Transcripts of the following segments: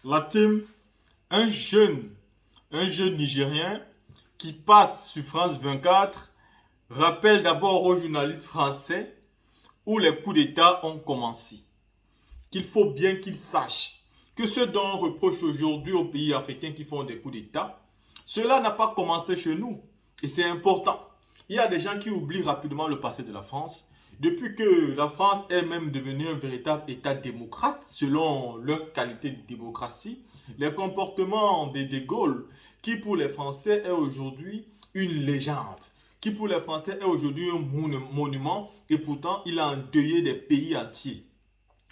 La team, un jeune, un jeune Nigérien qui passe sur France 24 rappelle d'abord aux journalistes français où les coups d'État ont commencé. Qu'il faut bien qu'ils sachent que ce dont on reproche aujourd'hui aux pays africains qui font des coups d'État, cela n'a pas commencé chez nous. Et c'est important. Il y a des gens qui oublient rapidement le passé de la France. Depuis que la France est même devenue un véritable État démocrate, selon leur qualité de démocratie, les comportements de De Gaulle, qui pour les Français est aujourd'hui une légende, qui pour les Français est aujourd'hui un monument, et pourtant il a endeuillé des pays entiers.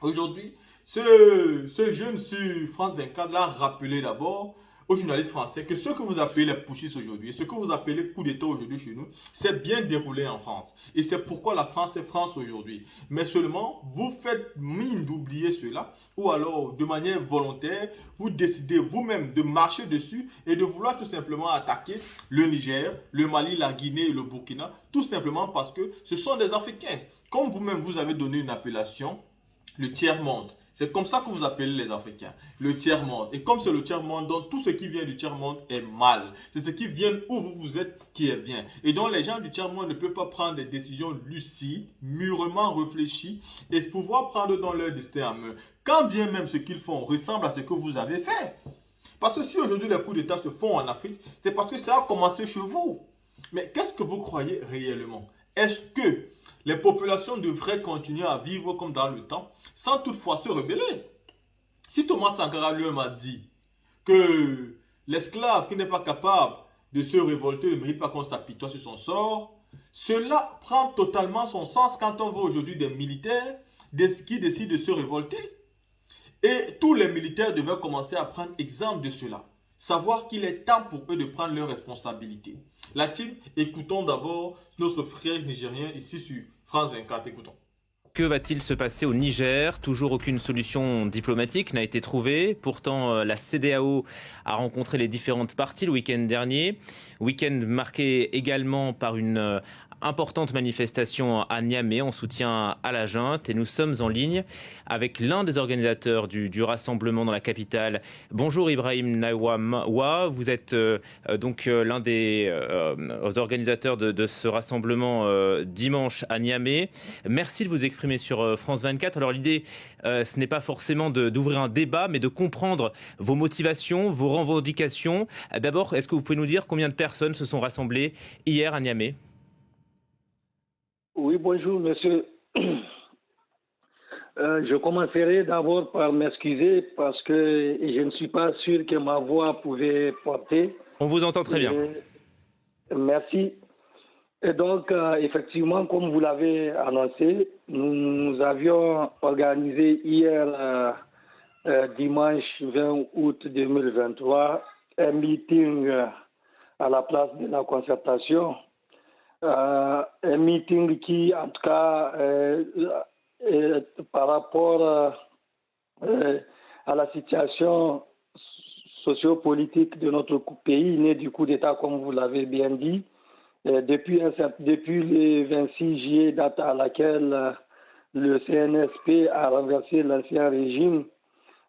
Aujourd'hui, ce jeune sur France 24 l'a rappelé d'abord aux journalistes français que ce que vous appelez les putschistes aujourd'hui, ce que vous appelez coup d'État aujourd'hui chez nous, c'est bien déroulé en France. Et c'est pourquoi la France est France aujourd'hui. Mais seulement, vous faites mine d'oublier cela, ou alors, de manière volontaire, vous décidez vous-même de marcher dessus et de vouloir tout simplement attaquer le Niger, le Mali, la Guinée et le Burkina, tout simplement parce que ce sont des Africains. Comme vous-même, vous avez donné une appellation, le tiers-monde. C'est comme ça que vous appelez les Africains, le tiers-monde. Et comme c'est le tiers-monde, donc tout ce qui vient du tiers-monde est mal. C'est ce qui vient où vous êtes qui est bien. Et donc les gens du tiers-monde ne peuvent pas prendre des décisions lucides, mûrement réfléchies et pouvoir prendre dans leur destin en main. Quand bien même ce qu'ils font ressemble à ce que vous avez fait. Parce que si aujourd'hui les coups d'État se font en Afrique, c'est parce que ça a commencé chez vous. Mais qu'est-ce que vous croyez réellement? Est-ce que les populations devraient continuer à vivre comme dans le temps sans toutefois se rebeller? Si Thomas Sankara lui-même a dit que l'esclave qui n'est pas capable de se révolter ne mérite pas qu'on s'apitoie sur son sort, cela prend totalement son sens quand on voit aujourd'hui des militaires qui décident de se révolter. Et tous les militaires devaient commencer à prendre exemple de cela. Savoir qu'il est temps pour eux de prendre leurs responsabilités. La team, écoutons d'abord notre frère nigérien ici sur France 24. Écoutons. Que va-t-il se passer au Niger? Toujours aucune solution diplomatique n'a été trouvée. Pourtant, la CEDEAO a rencontré les différentes parties le week-end dernier. Week-end marqué également par une importante manifestation à Niamey en soutien à la junte. Et nous sommes en ligne avec l'un des organisateurs du rassemblement dans la capitale. Bonjour Ibrahim Nawamwa, vous êtes donc l'un des organisateurs de ce rassemblement dimanche à Niamey. Merci de vous exprimer sur France 24. Alors l'idée, ce n'est pas forcément d'ouvrir un débat, mais de comprendre vos motivations, vos revendications. D'abord, est-ce que vous pouvez nous dire combien de personnes se sont rassemblées hier à Niamey? Oui, bonjour, monsieur. Je commencerai d'abord par m'excuser parce que je ne suis pas sûr que ma voix pouvait porter. On vous entend très bien. Merci. Et donc, effectivement, comme vous l'avez annoncé, nous avions organisé hier, dimanche 20 août 2023, un meeting à la place de la concertation. Un meeting qui, en tout cas, par rapport à la situation sociopolitique de notre pays, né du coup d'État, comme vous l'avez bien dit, depuis le 26 juillet, date à laquelle le CNSP a renversé l'ancien régime,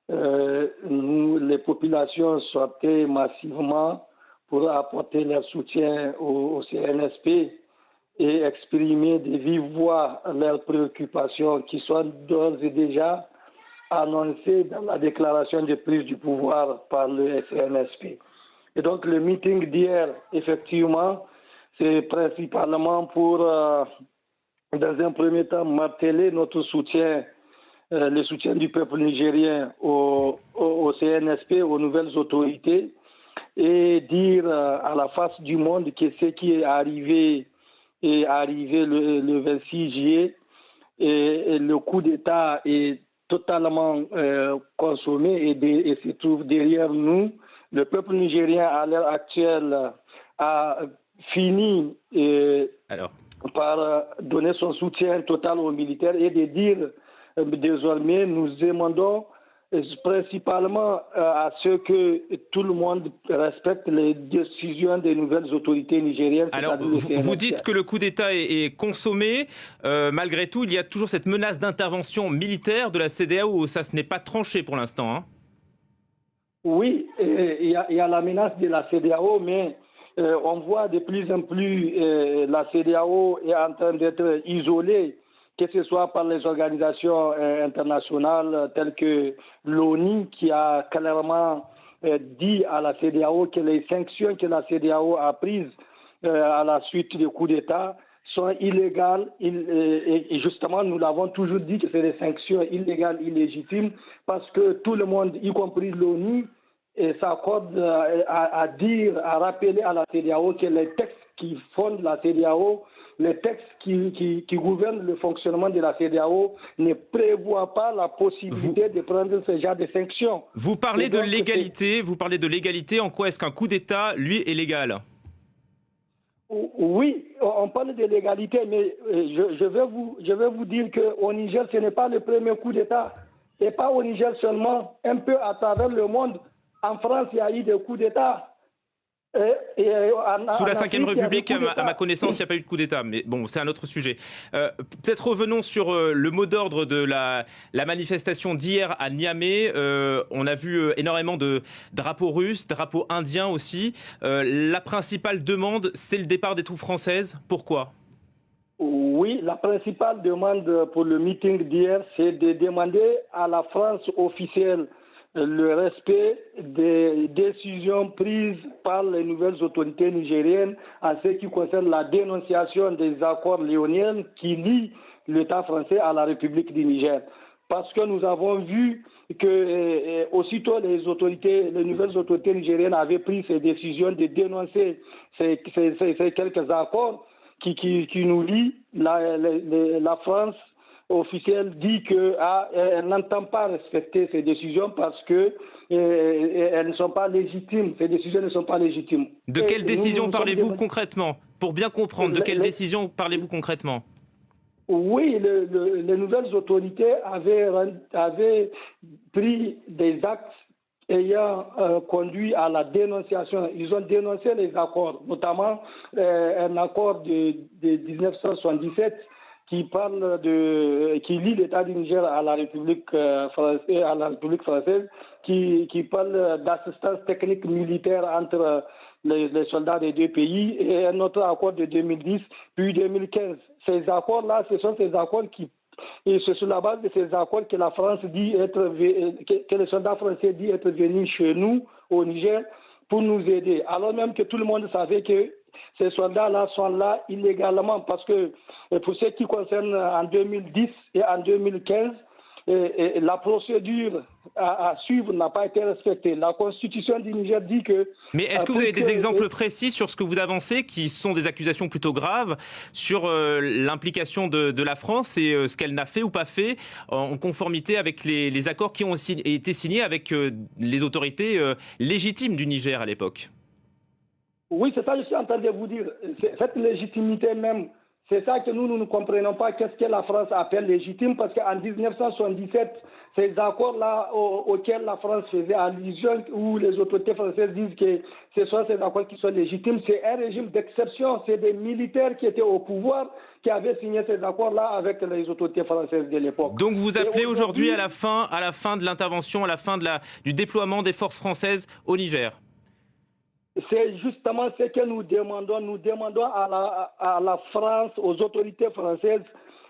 les populations sortaient massivement pour apporter leur soutien au CNSP et exprimer de vive voix leurs préoccupations qui sont d'ores et déjà annoncées dans la déclaration de prise du pouvoir par le CNSP. Et donc le meeting d'hier, effectivement, c'est principalement pour, dans un premier temps, marteler notre soutien, le soutien du peuple nigérien au CNSP, aux nouvelles autorités, et dire à la face du monde que ce qui est arrivé le 26 juillet et le coup d'État est totalement consommé et se trouve derrière nous. Le peuple nigérien à l'heure actuelle a fini par donner son soutien total aux militaires et de dire désormais nous demandons principalement à ce que tout le monde respecte les décisions des nouvelles autorités nigériennes. Alors, vous dites que le coup d'État est consommé. Malgré tout, il y a toujours cette menace d'intervention militaire de la CEDEAO. Ça, ce n'est pas tranché pour l'instant. Oui, il y a la menace de la CEDEAO, mais on voit de plus en plus la CEDEAO est en train d'être isolée, que ce soit par les organisations internationales telles que l'ONU, qui a clairement dit à la CEDEAO que les sanctions que la CEDEAO a prises à la suite du coup d'État sont illégales. Et justement, nous l'avons toujours dit que c'est des sanctions illégales, illégitimes, parce que tout le monde, y compris l'ONU, s'accorde à dire, à rappeler à la CEDEAO que les textes qui fondent la CEDEAO, les textes qui gouvernent le fonctionnement de la CEDEAO ne prévoient pas la possibilité de prendre ce genre de sanctions. Vous parlez de l'égalité, en quoi est-ce qu'un coup d'État, lui, est légal? Oui, on parle de légalité, mais je vais vous dire qu'au Niger, ce n'est pas le premier coup d'État. Et pas au Niger seulement, un peu à travers le monde. En France, il y a eu des coups d'État. Sous la Ve République, à ma connaissance, il n'y a pas eu de coup d'État. Mais bon, c'est un autre sujet. Peut-être revenons sur le mot d'ordre de la manifestation d'hier à Niamey. On a vu énormément de drapeaux russes, drapeaux indiens aussi. La principale demande, c'est le départ des troupes françaises. Pourquoi ? Oui, la principale demande pour le meeting d'hier, c'est de demander à la France officielle le respect des décisions prises par les nouvelles autorités nigériennes en ce qui concerne la dénonciation des accords léoniens qui lient l'État français à la République du Niger. Parce que nous avons vu que aussitôt les nouvelles autorités nigériennes avaient pris ces décisions de dénoncer ces quelques accords qui nous lient, la France officielle dit qu'elle n'entend pas respecter ces décisions parce que elles ne sont pas légitimes. Ces décisions ne sont pas légitimes. De quelles décisions parlez-vous concrètement? Pour bien comprendre, de quelles décisions parlez-vous concrètement? Oui, les nouvelles autorités avaient pris des actes ayant conduit à la dénonciation. Ils ont dénoncé les accords, notamment un accord de 1977 qui lie l'État du Niger à la République française, qui parle d'assistance technique militaire entre les soldats des deux pays, et un autre accord de 2010 puis 2015. Ces accords-là, ce sont ces accords et c'est sur la base de ces accords que la France dit que les soldats français disent être venus chez nous, au Niger, pour nous aider. Alors même que tout le monde savait que ces soldats-là sont là illégalement, parce que pour ce qui concerne en 2010 et en 2015, la procédure à suivre n'a pas été respectée. La Constitution du Niger dit que... Mais est-ce que vous avez des exemples précis sur ce que vous avancez, qui sont des accusations plutôt graves, sur l'implication de la France et ce qu'elle n'a fait ou pas fait en conformité avec les accords qui ont aussi été signés avec les autorités légitimes du Niger à l'époque? Oui, c'est ça que je suis en train de vous dire. Cette légitimité même, c'est ça que nous ne comprenons pas. Qu'est-ce que la France appelle légitime? Parce qu'en 1977, ces accords-là auxquels la France faisait allusion, où les autorités françaises disent que ce sont ces accords qui sont légitimes, c'est un régime d'exception. C'est des militaires qui étaient au pouvoir qui avaient signé ces accords-là avec les autorités françaises de l'époque. Donc vous appelez aujourd'hui à la fin de l'intervention, à la fin du déploiement des forces françaises au Niger? C'est justement ce que nous demandons. Nous demandons à la France, aux autorités françaises,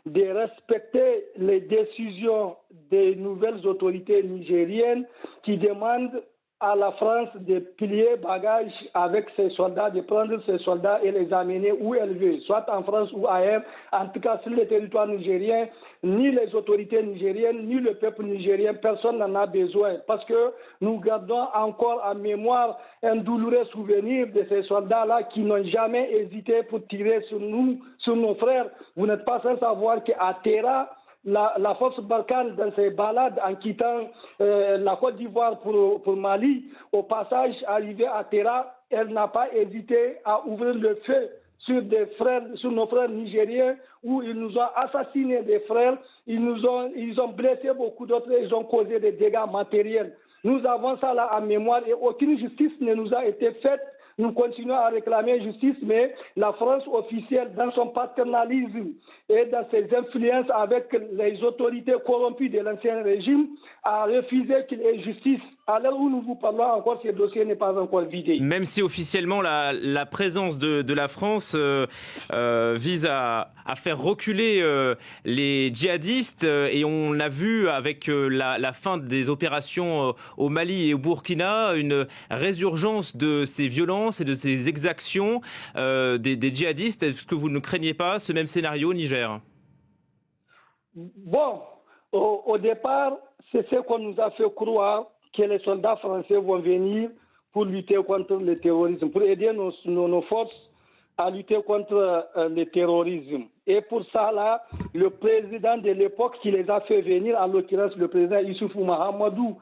de respecter les décisions des nouvelles autorités nigériennes qui demandent à la France de plier bagages avec ses soldats, de prendre ses soldats et les amener où elle veut, soit en France ou ailleurs, en tout cas sur le territoire nigérien. Ni les autorités nigériennes, ni le peuple nigérien, personne n'en a besoin, parce que nous gardons encore en mémoire un douloureux souvenir de ces soldats-là qui n'ont jamais hésité pour tirer sur nous, sur nos frères. Vous n'êtes pas sans savoir qu'à Terra, la force Barkhane, dans ses balades en quittant la Côte d'Ivoire pour Mali, au passage arrivé à Terra, elle n'a pas hésité à ouvrir le feu sur nos frères nigériens, où ils nous ont assassiné des frères, ils ont blessé beaucoup d'autres, ils ont causé des dégâts matériels. Nous avons ça là en mémoire et aucune justice ne nous a été faite. Nous continuons à réclamer justice, mais la France officielle, dans son paternalisme et dans ses influences avec les autorités corrompues de l'ancien régime, a refusé qu'il y ait justice. À l'heure où nous vous parlons, encore ce dossier n'est pas encore vidé. Même si officiellement la présence de la France vise à faire reculer les djihadistes, et on a vu avec la fin des opérations au Mali et au Burkina une résurgence de ces violences et de ces exactions des djihadistes. Est-ce que vous ne craignez pas ce même scénario au Niger? Bon, au départ, c'est ce qu'on nous a fait croire, que les soldats français vont venir pour lutter contre le terrorisme, pour aider nos forces à lutter contre le terrorisme. Et pour ça, là, le président de l'époque qui les a fait venir, en l'occurrence le président Issoufou Mahamadou,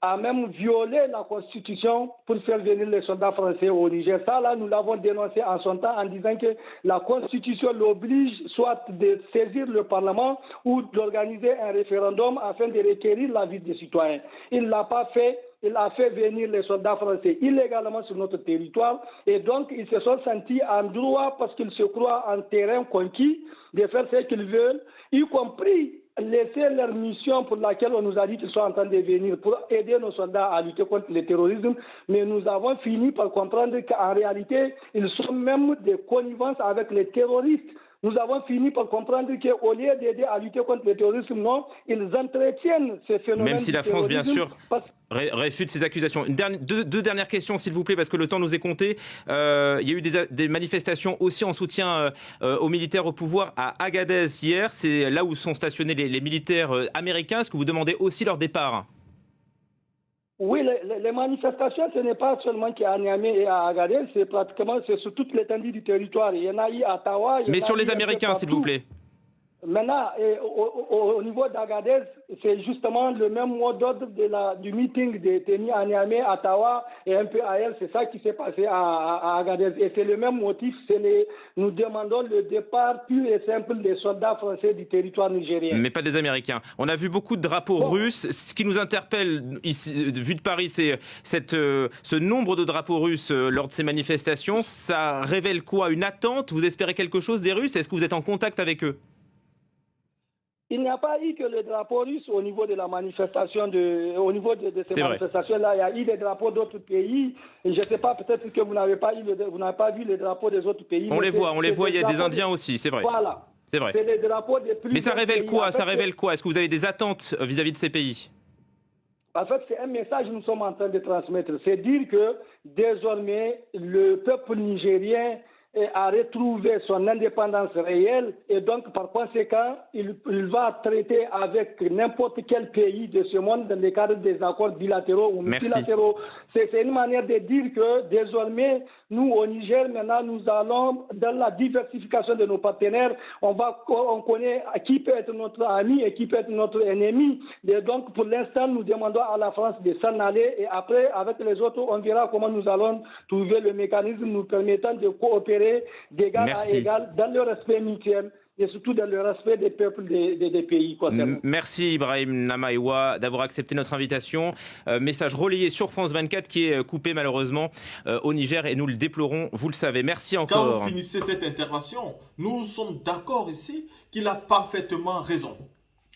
a même violé la Constitution pour faire venir les soldats français au Niger. Ça, là, nous l'avons dénoncé en son temps en disant que la Constitution l'oblige soit de saisir le Parlement ou d'organiser un référendum afin de requérir l'avis des citoyens. Il ne l'a pas fait. Il a fait venir les soldats français illégalement sur notre territoire et donc ils se sont sentis en droit parce qu'ils se croient en terrain conquis de faire ce qu'ils veulent, y compris laisser leur mission pour laquelle on nous a dit qu'ils sont en train de venir pour aider nos soldats à lutter contre le terrorisme. Mais nous avons fini par comprendre qu'en réalité, ils sont même des connivences avec les terroristes. Nous avons fini par comprendre qu'au lieu d'aider à lutter contre le terrorisme, non, ils entretiennent ces phénomènes. Même si la France, bien sûr, réfute ces accusations. Deux dernières questions, s'il vous plaît, parce que le temps nous est compté. Il y a eu des manifestations aussi en soutien aux militaires au pouvoir à Agadez hier. C'est là où sont stationnés les militaires américains. Est-ce que vous demandez aussi leur départ ? Oui, les manifestations, ce n'est pas seulement qu'à Niamey et à Agadez, c'est pratiquement sur toute l'étendue du territoire. Il y en a eu à Ottawa. Mais sur les Américains, s'il vous plaît. Maintenant, au niveau d'Agadez, c'est justement le même mot d'ordre du meeting tenu à Niamey, à Ottawa et un peu ailleurs. C'est ça qui s'est passé à Agadez. Et c'est le même motif. Nous demandons le départ pur et simple des soldats français du territoire nigérien. Mais pas des Américains. On a vu beaucoup de drapeaux russes. Ce qui nous interpelle ici, vu de Paris, c'est ce nombre de drapeaux russes lors de ces manifestations. Ça révèle quoi? Une attente? Vous espérez quelque chose des Russes? Est-ce que vous êtes en contact avec eux? Il n'y a pas eu que le drapeau russe au niveau de la manifestation, au niveau de ces manifestations-là. Il y a eu des drapeaux d'autres pays. Et je ne sais pas, peut-être que vous n'avez pas vu les drapeaux des autres pays. On les voit, il y a des Indiens aussi, c'est vrai. Voilà. C'est vrai. C'est les drapeaux des plus. Mais ça révèle quoi? En fait, ça révèle quoi? Est-ce que vous avez des attentes vis-à-vis de ces pays? En fait, c'est un message que nous sommes en train de transmettre. C'est dire que désormais, le peuple nigérien a retrouvé son indépendance réelle et donc par conséquent il va traiter avec n'importe quel pays de ce monde dans le cadre des accords bilatéraux ou multilatéraux. C'est une manière de dire que désormais nous au Niger maintenant nous allons dans la diversification de nos partenaires, on connaît qui peut être notre ami et qui peut être notre ennemi et donc pour l'instant nous demandons à la France de s'en aller et après avec les autres on verra comment nous allons trouver le mécanisme nous permettant de coopérer d'égal à égal dans le respect mutuel et surtout dans le respect des peuples des pays concernés. Merci Ibrahim Namaïwa d'avoir accepté notre invitation. Message relayé sur France 24 qui est coupé malheureusement au Niger et nous le déplorons, vous le savez. Merci encore. Quand vous finissez cette intervention, nous sommes d'accord ici qu'il a parfaitement raison.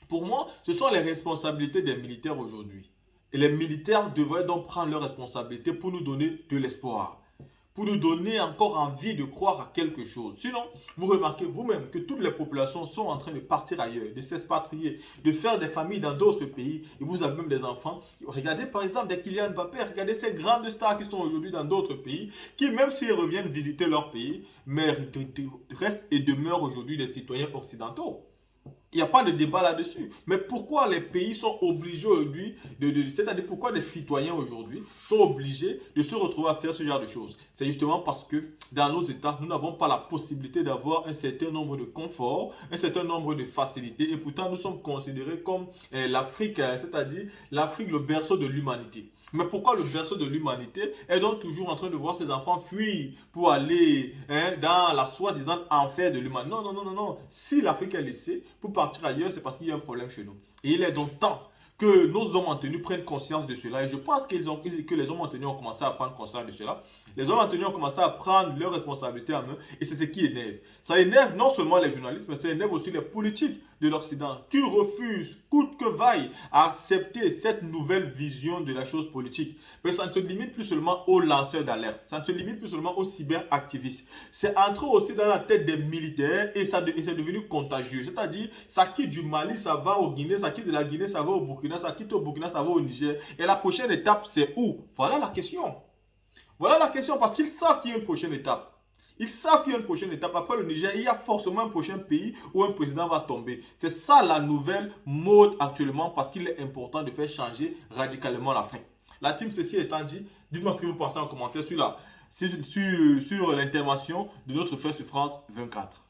Pour moi, ce sont les responsabilités des militaires aujourd'hui. Et les militaires devraient donc prendre leurs responsabilités pour nous donner de l'espoir, pour nous donner encore envie de croire à quelque chose. Sinon, vous remarquez vous-même que toutes les populations sont en train de partir ailleurs, de s'expatrier, de faire des familles dans d'autres pays. Et vous avez même des enfants. Regardez par exemple des Kylian Mbappé, regardez ces grandes stars qui sont aujourd'hui dans d'autres pays, qui même s'ils reviennent visiter leur pays, mais restent et demeurent aujourd'hui des citoyens occidentaux. Il n'y a pas de débat là-dessus. Mais pourquoi les pays sont obligés aujourd'hui, c'est-à-dire pourquoi les citoyens aujourd'hui sont obligés de se retrouver à faire ce genre de choses? C'est justement parce que dans nos États, nous n'avons pas la possibilité d'avoir un certain nombre de conforts, un certain nombre de facilités. Et pourtant, nous sommes considérés comme l'Afrique, c'est-à-dire l'Afrique, le berceau de l'humanité. Mais pourquoi le berceau de l'humanité est donc toujours en train de voir ses enfants fuir pour aller dans la soi-disant enfer de l'humanité? Non, non, non, non, non. Si l'Afrique est laissée pour partir ailleurs, c'est parce qu'il y a un problème chez nous. Et il est donc temps que nos hommes en tenue prennent conscience de cela. Et je pense que les hommes en tenue ont commencé à prendre conscience de cela. Les hommes en tenue ont commencé à prendre leurs responsabilités en main. Et c'est ce qui énerve. Ça énerve non seulement les journalistes, mais ça énerve aussi les politiques. de l'Occident qui refusent, coûte que vaille, à accepter cette nouvelle vision de la chose politique. Mais ça ne se limite plus seulement aux lanceurs d'alerte, ça ne se limite plus seulement aux cyberactivistes. C'est entré aussi dans la tête des militaires et c'est devenu contagieux. C'est-à-dire, ça quitte du Mali, ça va au Guinée, ça quitte de la Guinée, ça va au Burkina, ça quitte au Burkina, ça va au Niger. Et la prochaine étape, c'est où? Voilà la question. Voilà la question parce qu'ils savent qu'il y a une prochaine étape. Ils savent qu'il y a une prochaine étape. Après le Niger, il y a forcément un prochain pays où un président va tomber. C'est ça la nouvelle mode actuellement parce qu'il est important de faire changer radicalement l'Afrique. La team, ceci étant dit, dites-moi ce que vous pensez en commentaire sur l'intervention de notre frère sur France 24.